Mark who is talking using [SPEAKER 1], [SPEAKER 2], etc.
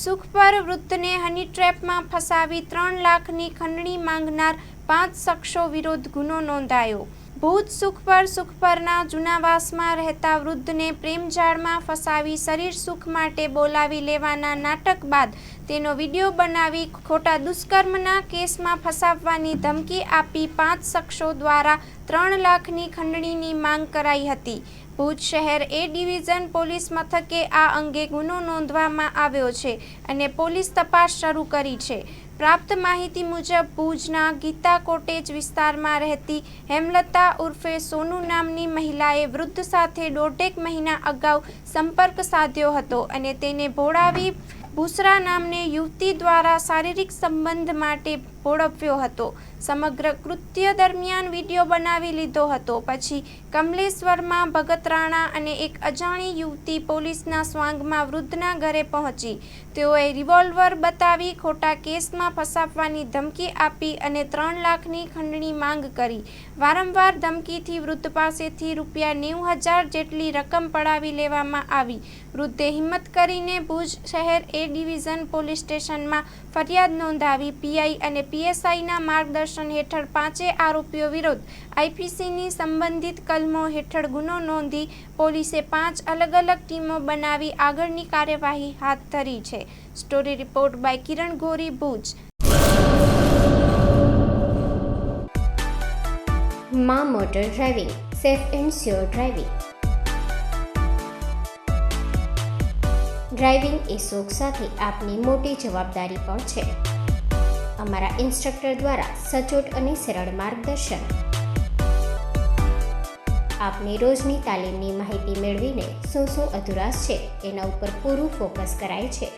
[SPEAKER 1] સુખપર વૃદ્ધને હની ટ્રેપમાં ફસાવી 3 લાખની ખંડણી માંગનાર 5 શખ્સો વિરુદ્ધ ગુનો નોંધાયો. ભુજ સુખપરના જૂનાવાસમાં રહેતા વૃદ્ધને પ્રેમજાળમાં ફસાવી શરીર સુખ માટે બોલાવી લેવાના નાટક બાદ તેનો વિડીયો બનાવી ખોટા દુષ્કર્મના કેસમાં ફસાવવાની ધમકી આપી 5 શખ્સો દ્વારા 3 લાખની ખંડણીની માંગ કરાઈ હતી. ભુજ શહેર એ ડિવિઝન પોલીસ મથકે આ અંગે ગુનો નોંધવામાં આવ્યો છે અને પોલીસ તપાસ શરૂ કરી છે. પ્રાપ્ત માહિતી મુજબ ભુજના ગીતા કોટેજ વિસ્તારમાં રહેતી હેમલતા ઉર્ફે સોનુ નામની મહિલાએ વૃદ્ધ સાથે 1.5 મહિના અગાઉ સંપર્ક સાધ્યો હતો અને તેને ભોળાવી બુસરા નામની યુવતી દ્વારા શારીરિક સંબંધ માટે ભોળવ્યો હતો. સમગ્ર કૃત્ય દરમિયાન વિડીયો બનાવી લીધો હતો. પછી કમલેશ્વરમાં ભગતરાણા અને એક અજાણી યુવતી પોલીસના સ્વાંગમાં વૃદ્ધના ઘરે પહોંચી. તેઓએ રિવોલ્વર બતાવી ખોટા કેસમાં ફસાવવાની ધમકી આપી અને 3 લાખની ખંડણી માંગ કરી. વારંવાર ધમકીથી વૃદ્ધ પાસેથી ₹90,000 જેટલી રકમ પડાવી લેવામાં આવી. વૃદ્ધે હિંમત કરીને ભુજ શહેર એ ડિવિઝન પોલીસ સ્ટેશનમાં ફરિયાદ નોંધાવી પીઆઈ અને પીએસઆઈના માર્ગદર્શન હેઠળ 5 આરોપીઓ વિરુદ્ધ આઈપીસીની સંબંધિત કલમો હેઠળ ગુનો નોંધી પોલીસે 5 અલગ અલગ ટીમો બનાવી આગળની કાર્યવાહી હાથ ધરી છે. સ્ટોરી રિપોર્ટ બાય કિરણ ગોરી, ભુજ.
[SPEAKER 2] માં motor driving, safe and sure driving. Driving એ શોખ સાથે આપની મોટી જવાબદારી પણ છે. અમારા ઇન્સ્ટ્રક્ટર દ્વારા સચોટ અને સરળ માર્ગદર્શન. આપની રોજની તાલીમની માહિતી મેળવીને શું અધુરાશ છે એના ઉપર પૂરું ફોકસ કરાય છે.